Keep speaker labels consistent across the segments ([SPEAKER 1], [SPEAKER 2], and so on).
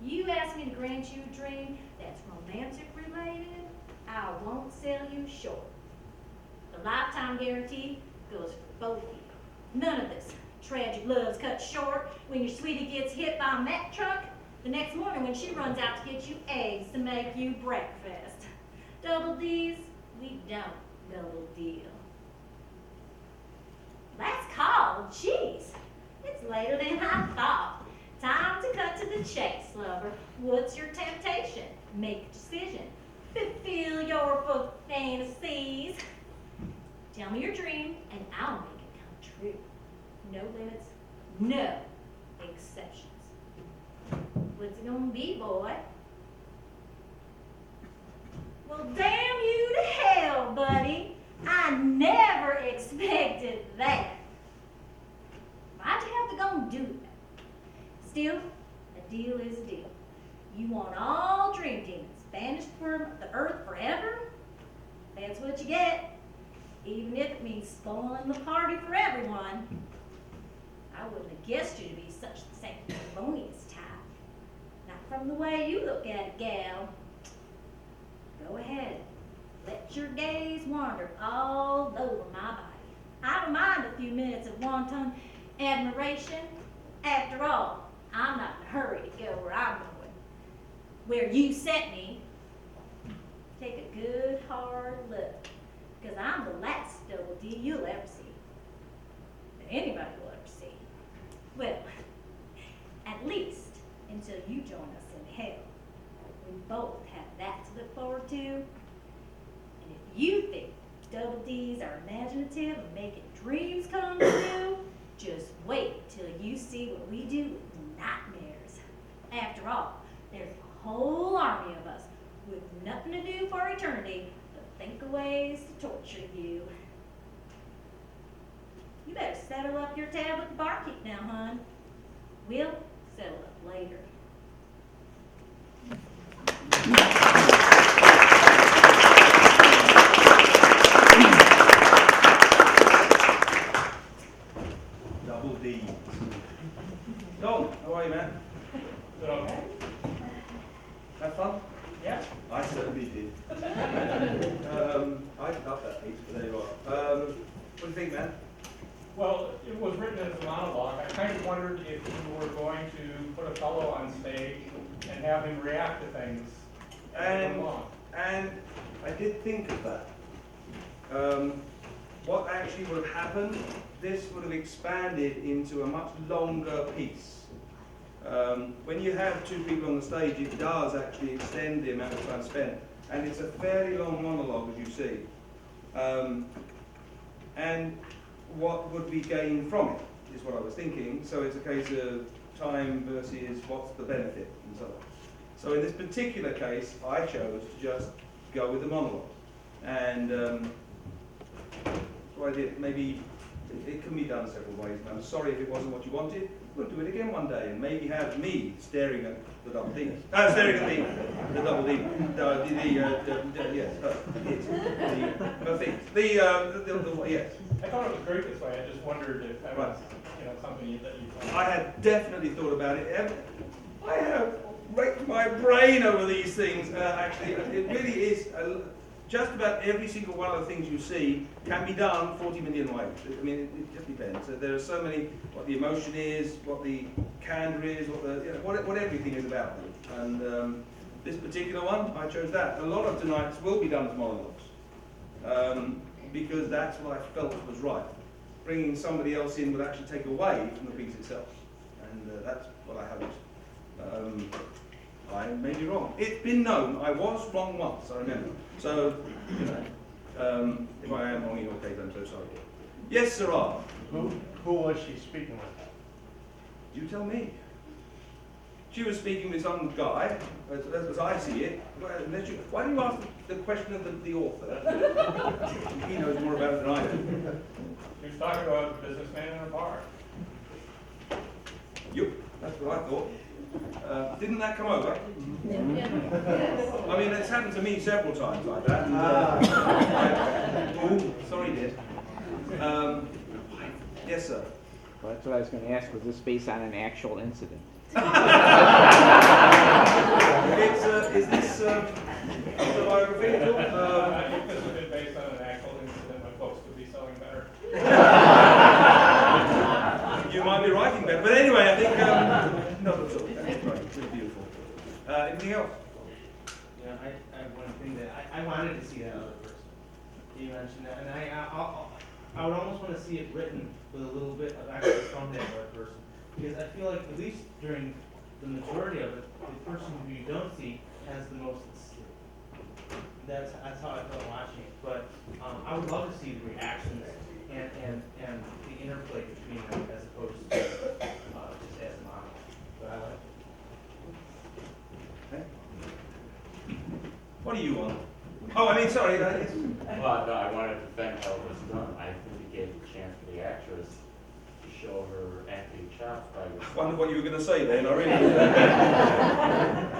[SPEAKER 1] You ask me to grant you a dream that's romantic related, I won't sell you short. The lifetime guarantee goes for both of you. None of this tragic love's cut short when your sweetie gets hit by a Mack truck the next morning when she runs out to get you eggs to make you breakfast. Double D's, we don't double deal. Last call, jeez. It's later than I thought. Time to cut to the chase, lover. What's your temptation? Make a decision. Fulfill your fantasies. Tell me your dream, and I'll make it come true. No limits, no exceptions. What's it gonna be, boy? Well, damn you to hell, buddy. I never expected that. Why'd you have to go and do that? Still, a deal is a deal. You want all dream demons banished from the earth forever? That's what you get. Even if it means spoiling the party for everyone. I wouldn't have guessed you to be such the sanctimonious type. Not from the way you look at it, gal. Go ahead. Let your gaze wander all over my body. I don't mind a few minutes of wanton admiration. After all, I'm not in a hurry to go where I'm going. Where you sent me. Take a good hard look. Because I'm the last double D you'll ever see. That anybody will ever see. Well, at least until you join us in hell. We both have that to look forward to. And if you think double D's are imaginative and making dreams come true, just wait till you see what we do with nightmares. After all, there's a whole army of us with nothing to do for eternity but think of ways to torture you. You better settle up your tab with the barkeep now, hon. We'll settle up later.
[SPEAKER 2] Double D. Don, how are you, man?
[SPEAKER 3] Is it okay?
[SPEAKER 2] Have fun?
[SPEAKER 3] Yeah.
[SPEAKER 2] I certainly did. I love that piece, but there you are. What do you think, man?
[SPEAKER 3] Well, it was written as a monologue. I kind of wondered if you were going to put a fellow on stage and have him react to things as they come along.
[SPEAKER 2] And I did think of that. What actually would have happened, this would have expanded into a much longer piece. When you have two people on the stage, it does actually extend the amount of time spent. And it's a fairly long monologue, as you see. And what would we gain from it, is what I was thinking. So it's a case of time versus what's the benefit, and so on. So in this particular case, I chose to just go with the monologue. And so I did. Maybe it can be done several ways. And I'm sorry if it wasn't what you wanted. We'll do it again one day, and maybe have me staring at the double D. Staring at the double D. Yes, perfect. Yes.
[SPEAKER 3] I thought it was great this way. I just wondered if that was something that you thought.
[SPEAKER 2] I had definitely thought about it. I have racked my brain over these things. Actually, it really is. Just about every single one of the things you see can be done 40 million ways. I mean, it just depends. There are so many, what the emotion is, what the candor is, what everything is about. And this particular one, I chose that. A lot of tonight's will be done as monologues, because that's what I felt was right. Bringing somebody else in would actually take away from the piece itself. And that's what I hoped. I may be wrong. It's been known. I was wrong once, I remember. So, if I am wrong in your case, I'm so sorry. Yes, Sarah.
[SPEAKER 4] Who was she speaking with?
[SPEAKER 2] You tell me. She was speaking with some guy, as I see it. Why do you ask the question of the author? He knows more about it than I do.
[SPEAKER 3] She was talking about a businessman in a bar.
[SPEAKER 2] Yep, that's what I thought. Didn't that come over? I mean, it's happened to me several times like that. Sorry, dear. Yes, sir.
[SPEAKER 5] Well, that's what I was going to ask. Was this based on an actual incident?
[SPEAKER 2] Not at all. That's right. It's beautiful. Anything else?
[SPEAKER 5] Yeah, I have one thing that I wanted to see that other person. You mentioned that, and I would almost want to see it written with a little bit of extra from that other person. Because I feel like, at least during the majority of it, the person who you don't see has the most at stake. That's how I felt watching it. But I would love to see the reactions and the interplay between them as opposed to just as a monologue. But I like it.
[SPEAKER 2] Okay. What do you want? Oh, I mean, sorry. It's,
[SPEAKER 6] Well, no, I wanted to thank how it was done. I think it gave a chance for the actress to show her acting chops by
[SPEAKER 2] I wondered what you were going to say then. I really.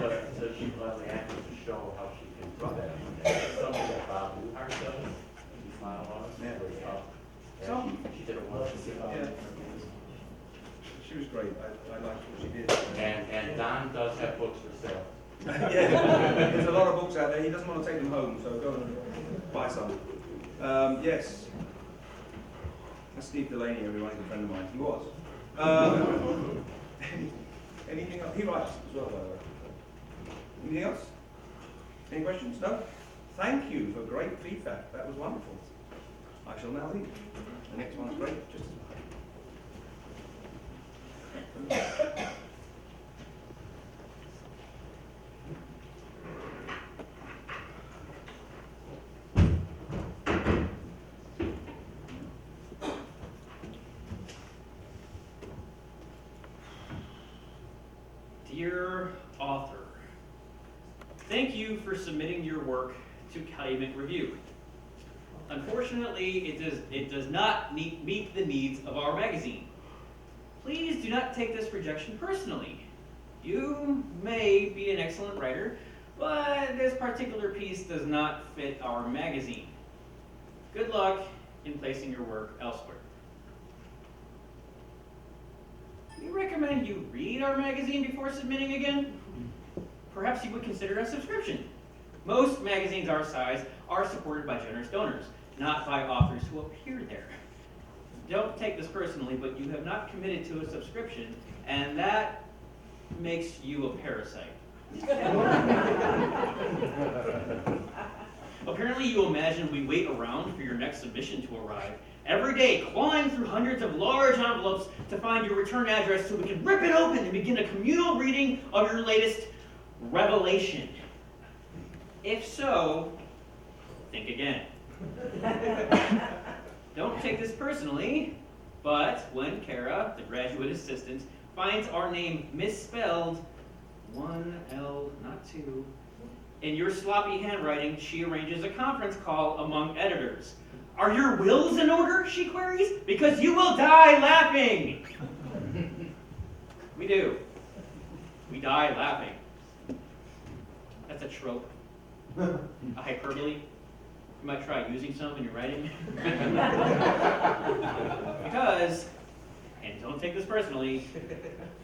[SPEAKER 6] But so she allowed the actress to show how she can draw that. It's something that Bob Newhart does in these monologues.
[SPEAKER 2] Yeah.
[SPEAKER 6] Where it's up.
[SPEAKER 2] So-
[SPEAKER 6] And she did it once.
[SPEAKER 2] Yeah. She was great. I liked what she did.
[SPEAKER 6] And Don does have books for sale.
[SPEAKER 2] Yeah, there's a lot of books out there. He doesn't want to take them home, so go and buy some. Yes. That's Steve Delaney, everyone. He's a friend of mine. He was. Anything else? He writes as well, by the way. Anything else? Any questions? No? Thank you for great feedback. That was wonderful. I shall now leave. The next one's great. Just
[SPEAKER 7] Dear author, thank you for submitting your work to Calumet Review. Unfortunately, it does not meet the needs of our magazine. Please do not take this rejection personally. You may be an excellent writer, but this particular piece does not fit our magazine. Good luck in placing your work elsewhere. We recommend you read our magazine before submitting again. Perhaps you would consider a subscription. Most magazines our size are supported by generous donors, not by authors who appear there. Don't take this personally, but you have not committed to a subscription, and that makes you a parasite. Apparently you imagine we wait around for your next submission to arrive, every day clawing through hundreds of large envelopes to find your return address so we can rip it open and begin a communal reading of your latest revelation. If so, think again. Don't take this personally, but when Kara, the graduate assistant, finds our name misspelled, 1 L, not 2, in your sloppy handwriting, she arranges a conference call among editors. Are your wills in order, she queries? Because you will die laughing. We do. We die laughing. That's a trope. A hyperbole. You might try using some in your writing. Because, and don't take this personally,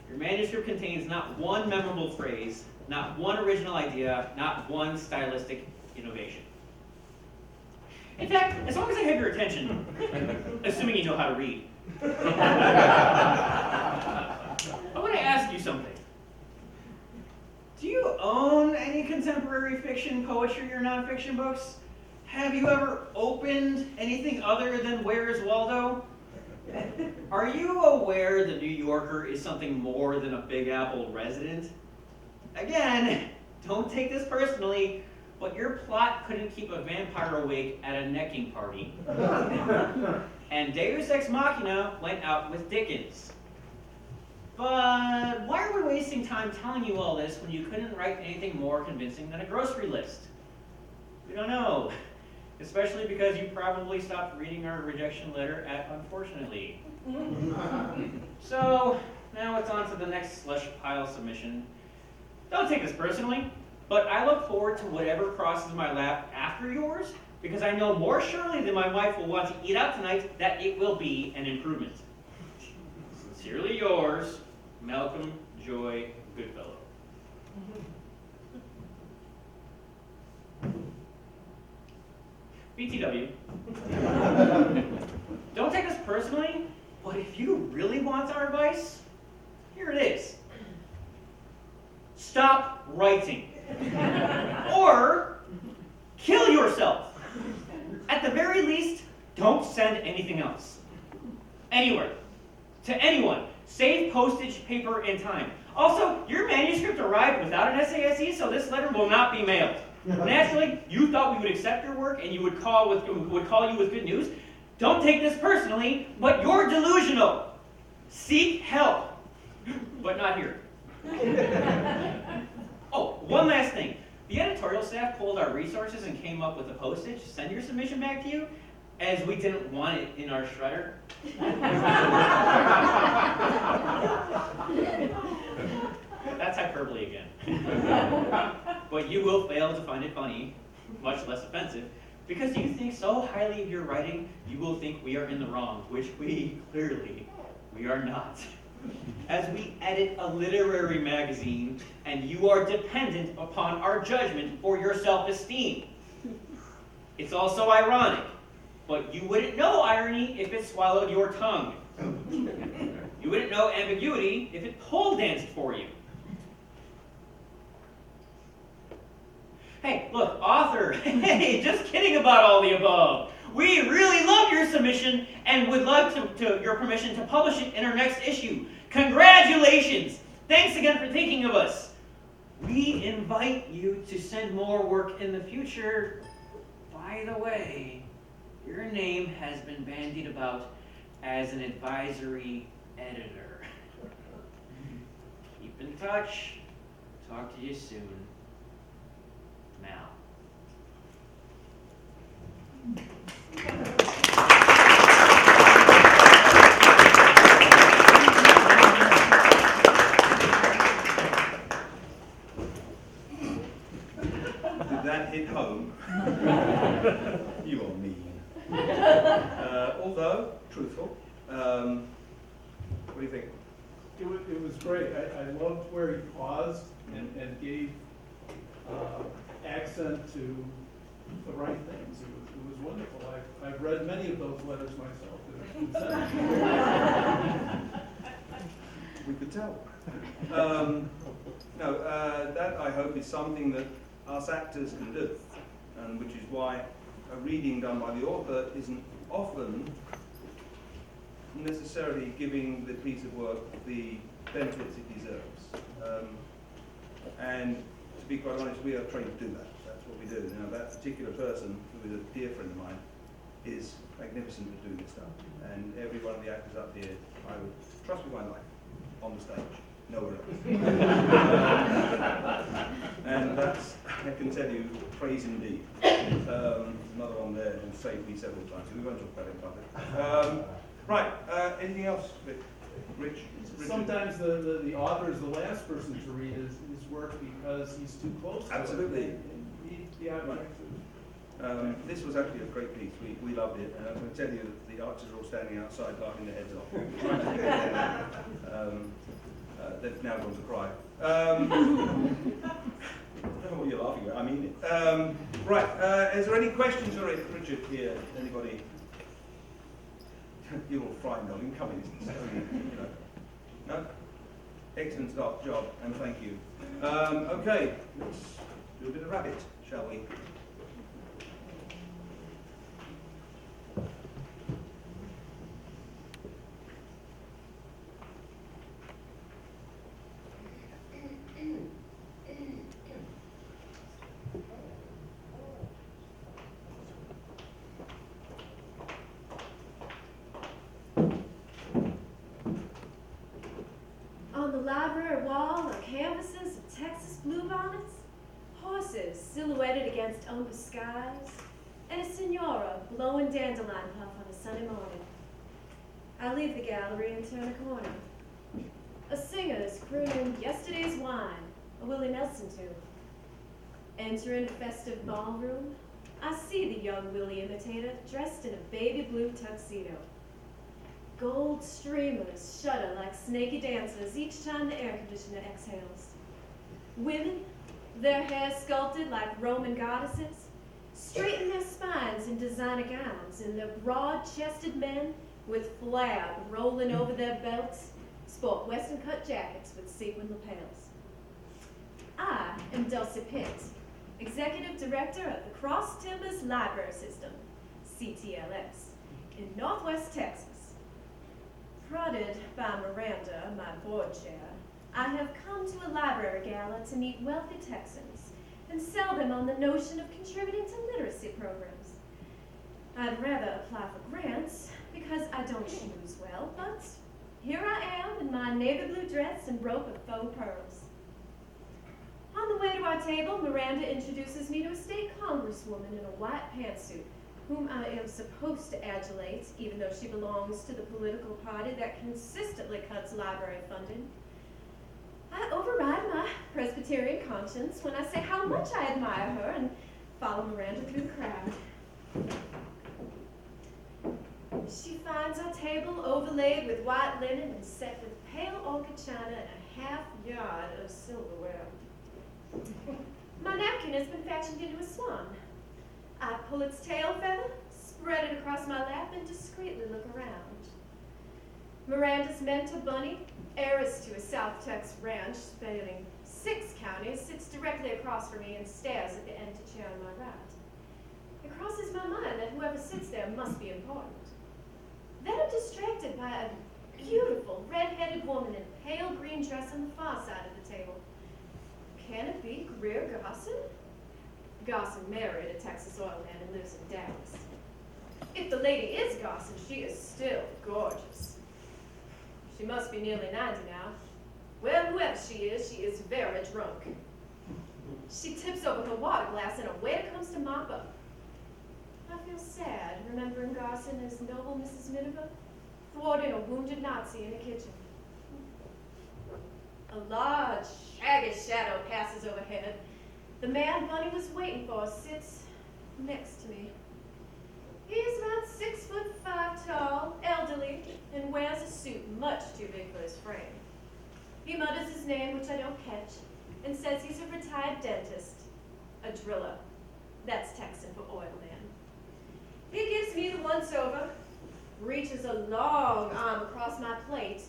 [SPEAKER 7] your manuscript contains not one memorable phrase, not one original idea, not one stylistic innovation. In fact, as long as I have your attention, assuming you know how to read, I want to ask you something. Do you own any contemporary fiction, poetry, or nonfiction books? Have you ever opened anything other than Where's Waldo? Are you aware the New Yorker is something more than a Big Apple resident? Again, don't take this personally, but your plot couldn't keep a vampire awake at a necking party. And Deus Ex Machina went out with Dickens. But why are we wasting time telling you all this when you couldn't write anything more convincing than a grocery list? We don't know. Especially because you probably stopped reading our rejection letter at unfortunately. So, now it's on to the next slush pile submission. Don't take this personally, but I look forward to whatever crosses my lap after yours, because I know more surely than my wife will want to eat out tonight that it will be an improvement. Sincerely yours, Malcolm Joy Goodfellow. BTW. Don't take this personally, but if you really want our advice, here it is. stop writing. Or kill yourself. At the very least, don't send anything else. Anywhere. To anyone. Save postage, paper, and time. Also, your manuscript arrived without an SASE, so this letter will not be mailed. Naturally, you thought we would accept your work and you would call you with good news. Don't take this personally, but you're delusional. Seek help, but not here. Oh, one last thing. The editorial staff pulled our resources and came up with a postage to send your submission back to you, as we didn't want it in our shredder. That's hyperbole again. But you will fail to find it funny, much less offensive, because you think so highly of your writing, you will think we are in the wrong, which we are not. As we edit a literary magazine, and you are dependent upon our judgment for your self-esteem. It's also ironic, but you wouldn't know irony if it swallowed your tongue. You wouldn't know ambiguity if it pole danced for you. Hey, look, author, hey, just kidding about all the above. We really love your submission and would love your permission to publish it in our next issue. Congratulations! Thanks again for thinking of us. We invite you to send more work in the future. By the way, your name has been bandied about as an advisory editor. Keep in touch. Talk to you soon. Mal.
[SPEAKER 2] Did that hit home? You are mean. Although truthful. What do you think?
[SPEAKER 4] It was great. I loved where he paused and gave accent to the right things. It was wonderful. I've read many of those letters myself.
[SPEAKER 2] We could tell. That I hope is something that us actors can do, and which is why a reading done by the author isn't often necessarily giving the piece of work the benefits it deserves. And to be quite honest, we are trained to do that. That's what we do. Now, that particular person, who is a dear friend of mine, is magnificent at doing this stuff. And every one of the actors up here, I would trust with my life on the stage, nowhere else. And that's, I can tell you, praise indeed. Another one there who saved me several times. We won't talk about it in public. Right, anything else, Rich?
[SPEAKER 4] Sometimes the author is the last person to read his work because he's too close to
[SPEAKER 2] Absolutely.
[SPEAKER 4] it.
[SPEAKER 2] This was actually a great piece. We loved it, and I can tell you that the archers are all standing outside laughing their heads off. They've now gone to cry. I don't know what you're laughing at. I mean it. Right. Is there any questions for Richard here? Anybody? You're all frightened of him. Come in. No? Excellent job, and thank you. Okay, let's do a bit of rabbit, shall we?
[SPEAKER 8] On the library wall are canvases of Texas bluebonnets, horses silhouetted against umber skies, and a senora blowing dandelion puff on a sunny morning. I leave the gallery and turn a corner. A singer's crooning Yesterday's Wine, a Willie Nelson tune. Entering a festive ballroom, I see the young Willie imitator dressed in a baby blue tuxedo. Gold streamers shudder like snaky dancers each time the air conditioner exhales. Women, their hair sculpted like Roman goddesses, straighten their spines in designer gowns, and their broad-chested men with flab rolling over their belts sport western cut jackets with sequin lapels. I am Dulcie Pitt, Executive Director of the Cross Timbers Library System, CTLS, in Northwest Texas. Prodded by Miranda, my board chair, I have come to a library gala to meet wealthy Texans and sell them on the notion of contributing to literacy programs. I'd rather apply for grants because I don't choose well, but here I am in my navy blue dress and rope of faux pearls. On the way to our table, Miranda introduces me to a state congresswoman in a white pantsuit, whom I am supposed to adulate, even though she belongs to the political party that consistently cuts library funding. I override my Presbyterian conscience when I say how much I admire her and follow Miranda through the crowd. She finds our table overlaid with white linen and set with pale orchid china and a half-yard of silverware. My napkin has been fashioned into a swan. I pull its tail feather, spread it across my lap, and discreetly look around. Miranda's mentor bunny, heiress to a South Texas ranch spanning 6 counties, sits directly across from me and stares at the empty chair on my right. It crosses my mind that whoever sits there must be important. Then I'm distracted by a beautiful red-headed woman in a pale green dress on the far side of the table. Can it be Greer Gosson? Gosson married a Texas oil man and lives in Dallas. If the lady is Gosson, she is still gorgeous. She must be nearly 90 now. Well, whoever she is very drunk. She tips over her water glass and away it comes to mop up. I feel sad remembering Gosson as noble Mrs. Miniver, thwarting a wounded Nazi in the kitchen. A large, shaggy shadow passes overhead. The man Bunny was waiting for sits next to me. He is about 6'5" tall, elderly, and wears a suit much too big for his frame. He mutters his name, which I don't catch, and says he's a retired dentist, a driller. That's Texan for oil man. He gives me the once-over, reaches a long arm across my plate,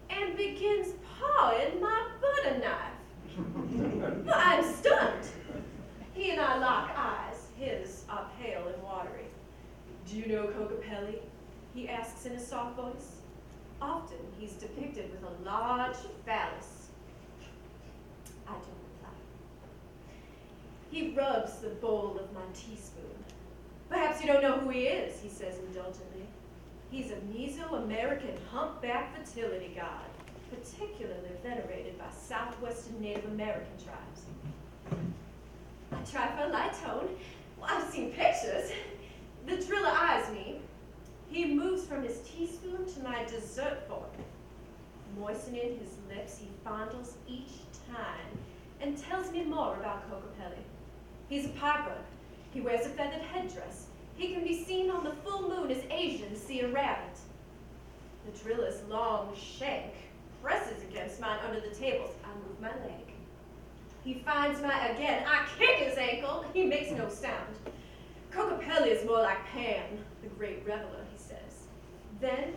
[SPEAKER 8] and begins pawing my butter knife. I'm stunned. He and I lock eyes. His are pale and watery. Do you know Kokopelli? He asks in a soft voice. Often he's depicted with a large phallus. I don't reply. He rubs the bowl of my teaspoon. Perhaps you don't know who he is, he says indulgently. He's a Mesoamerican humpback fertility god, particularly venerated by southwestern Native American tribes. I try for a light tone. Well, I've seen pictures. The driller eyes me. He moves from his teaspoon to my dessert fork. Moistening his lips, he fondles each time and tells me more about Kokopelli. He's a piper. He wears a feathered headdress. He can be seen on the full moon as Asians see a rabbit. The driller's long shank presses against mine under the tables. I move my leg. He finds my again. I kick his ankle. He makes no sound. Kokopelli is more like Pan, the great reveler, he says. Then,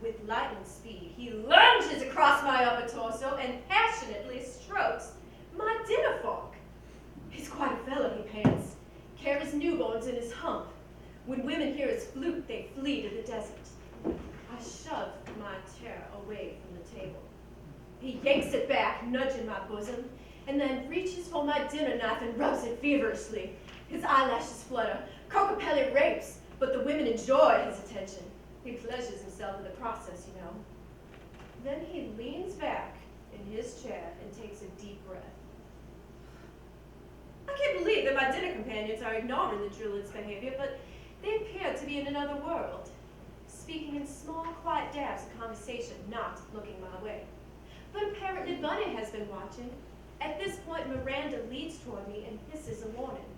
[SPEAKER 8] with lightning speed, he lunges across my upper torso and passionately strokes my dinner fork. He's quite a fellow, he pants. Carries newborns in his hump. When women hear his flute, they flee to the desert. I shove my chair away from the table. He yanks it back, nudging my bosom, and then reaches for my dinner knife and rubs it feverishly. His eyelashes flutter. Kokopelli rapes, but the women enjoy his attention. He pleasures himself in the process, you know. Then he leans back in his chair and takes a deep breath. I can't believe that my dinner companions are ignoring the driller's behavior, but they appear to be in another world, speaking in small, quiet dabs of conversation, not looking my way. But apparently Bunny has been watching. At this point, Miranda leads toward me and hisses a warning.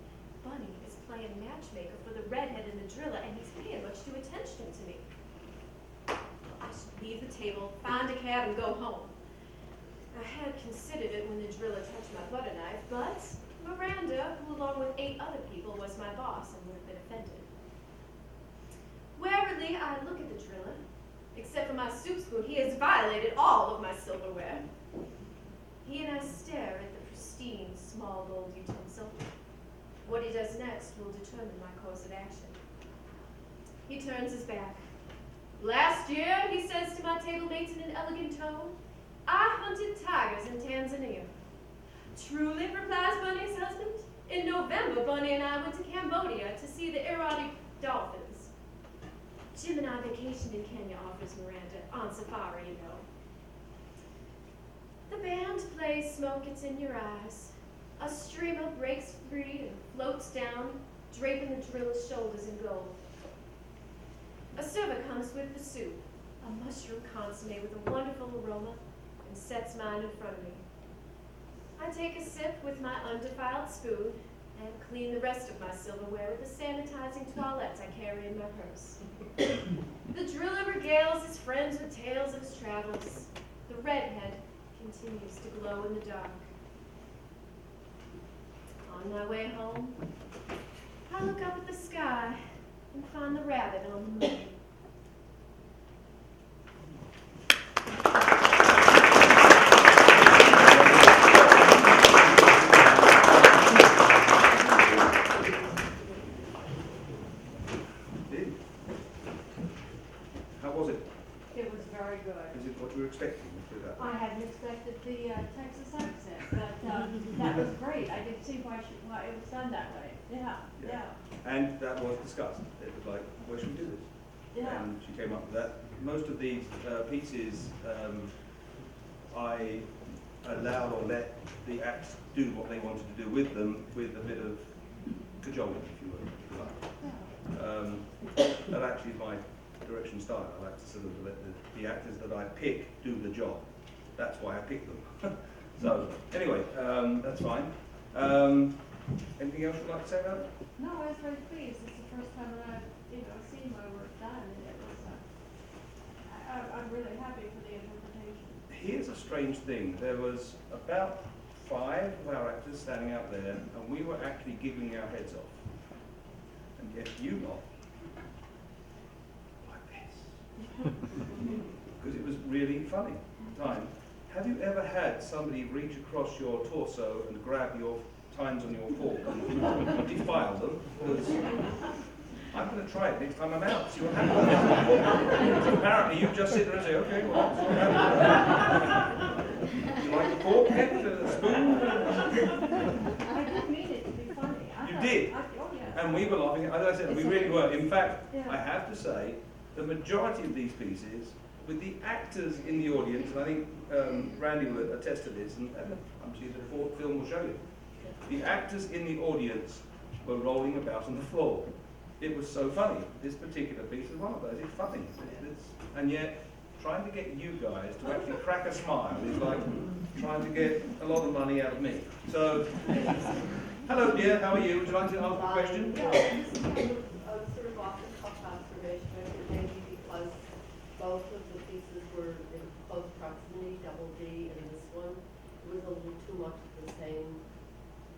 [SPEAKER 8] Bunny is playing matchmaker for the redhead and the driller, and he's paying much due attention to me. I should leave the table, find a cab, and go home. I had considered it when the driller touched my butter knife, but Miranda, who along with 8 other people was my boss and would have been offended. Warily, I look at the driller. Except for my soup spoon, he has violated all of my silverware. He and I stare at the pristine action. He turns his back. Last year, he says to my table mates in an elegant tone, I hunted tigers in Tanzania. Truly, replies Bunny's husband. In November, Bunny and I went to Cambodia to see the Irrawaddy dolphins. Jim and I vacationed in Kenya, offers Miranda, on safari, you know. The band plays Smoke It's in Your Eyes. A streamer breaks free and floats down, draping the driller's shoulders in gold. A server comes with the soup, a mushroom consomme with a wonderful aroma, and sets mine in front of me. I take a sip with my undefiled spoon and clean the rest of my silverware with a sanitizing toilette I carry in my purse. The driller regales his friends with tales of his travels. The redhead continues to glow in the dark. On my way home, I look up at the sky and find the rabbit on the moon.
[SPEAKER 2] How was it?
[SPEAKER 9] It was very good.
[SPEAKER 2] Is it what you were expecting?
[SPEAKER 9] I hadn't expected the Texas accent, but that was great. I didn't see why it was done that way. Yeah.
[SPEAKER 2] And that was discussed. It was like, where should we do this?
[SPEAKER 9] Yeah.
[SPEAKER 2] And she came up with that. Most of these pieces, I allowed or let the acts do what they wanted to do with them, with a bit of cajoling, if you will, if you like. That actually is my direction style. I like to sort of let the actors that I pick do the job. That's why I pick them. So, anyway, that's fine. Anything else you'd like to say about it?
[SPEAKER 9] No, I was very pleased. It's the first time that I've seen my work done, and it was. I'm really happy for the interpretation.
[SPEAKER 2] Here's a strange thing. There was about 5 of our actors standing out there, and we were actually giggling our heads off. And yet you lot, like this. Because it was really funny at the time. Have you ever had somebody reach across your torso and grab your tines on your fork and defile them? Because I'm going to try it next time I'm out, see what happens. Apparently you just sit there and say, okay, well, that's what happened. You like the fork, the spoon?
[SPEAKER 9] I did mean it to be funny.
[SPEAKER 2] You did?
[SPEAKER 9] Oh, yeah.
[SPEAKER 2] And we were laughing, as I said, we really were. In fact,
[SPEAKER 9] Yeah.
[SPEAKER 2] I have to say, the majority of these pieces, with the actors in the audience, and I think Randy will attest to this, and I'm sure the film will show you, the actors in the audience were rolling about on the floor. It was so funny. This particular piece is one of those. It's funny. And yet, trying to get you guys to actually crack a smile is like trying to get a lot of money out of me. So, hello dear, how are you? Would you like to ask a question?
[SPEAKER 10] Yeah, this is kind of sort of off the cuff observation, maybe because both of the pieces were in close proximity, Double D, and this one was a little too much of the same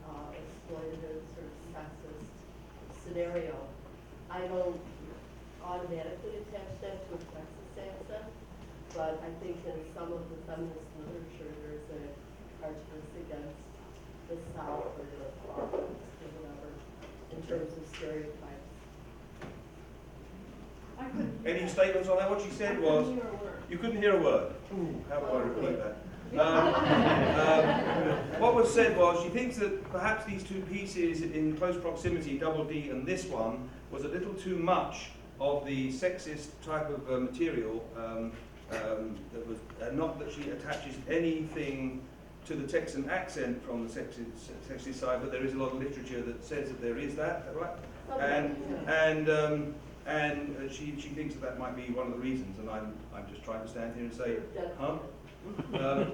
[SPEAKER 10] exploitative sort of sexist scenario. I don't automatically attach that to a sexist accent, but I think in some of the feminist literature there's a prejudice against the South or the Far East or whatever in terms of stereotypes.
[SPEAKER 9] I couldn't.
[SPEAKER 2] Any statements on that? What she said was,
[SPEAKER 9] I couldn't hear a word.
[SPEAKER 2] you couldn't hear a word. Ooh, how would I repeat that? What was said was, she thinks that perhaps these 2 pieces in close proximity, Double D and this one, was a little too much of the sexist type of material. That was not that she attaches anything to the Texan accent from the sexist side, but there is a lot of literature that says that there is that, right? And she thinks that might be one of the reasons, and I'm just trying to stand here and say, huh?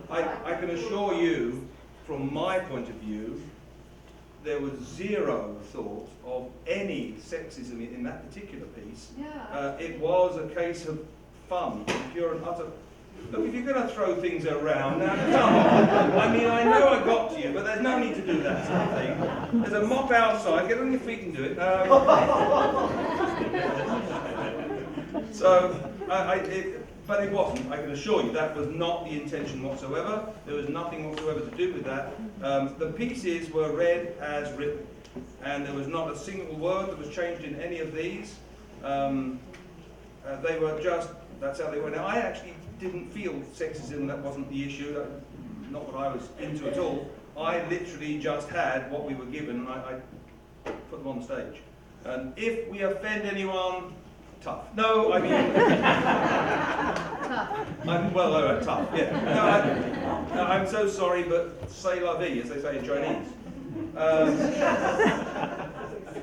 [SPEAKER 2] I can assure you, from my point of view, there was zero thought of any sexism in that particular piece.
[SPEAKER 9] Yeah.
[SPEAKER 2] It was a case of fun, pure and utter. Look, if you're going to throw things around, now come on. I mean, I know I got to you, but there's no need to do that sort of thing. There's a mop outside. Get on your feet and do it. But it wasn't. I can assure you that was not the intention whatsoever. There was nothing whatsoever to do with that. The pieces were read as written. and there was not a single word that was changed in any of these. They were just, that's how they were. Now, I actually didn't feel sexism, that wasn't the issue, not what I was into at all. I literally just had what we were given, and I put them on the stage. And if we offend anyone, tough. No, I mean... tough, yeah. No, I'm so sorry, but c'est la vie, as they say in Chinese.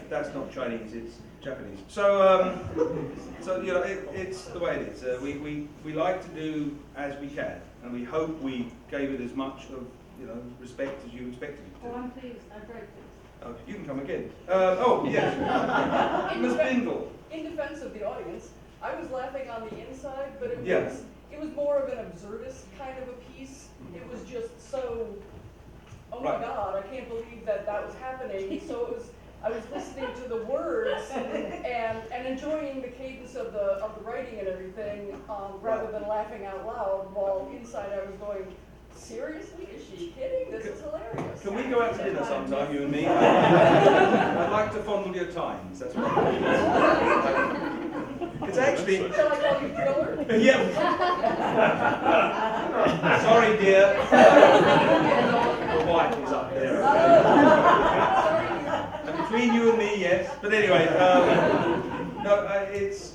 [SPEAKER 2] That's not Chinese, it's Japanese. So you know, it's the way it is. We like to do as we can, and we hope we gave it as much of, you know, respect as you expected it
[SPEAKER 9] Oh,
[SPEAKER 2] to.
[SPEAKER 9] I'm pleased, I'm very pleased.
[SPEAKER 2] Oh, you can come again. Oh, yes. Ms. Bingle.
[SPEAKER 11] In defense of the audience, I was laughing on the inside, but
[SPEAKER 2] Yeah.
[SPEAKER 11] it was more of an absurdist kind of a piece. It was just so, oh my
[SPEAKER 2] Right.
[SPEAKER 11] God, I can't believe that was happening. So it was, I was listening to the words and enjoying the cadence of the writing and everything, rather than laughing out loud, while inside I was going, seriously, is she kidding? This is hilarious.
[SPEAKER 2] Can we go out to dinner sometime, you and me? I'd like to fondle your times. That's what it's actually.
[SPEAKER 11] Shall I call you Thriller?
[SPEAKER 2] Yeah. Sorry, dear. The wife is up there. And between you and me, yes. But anyway, no, it's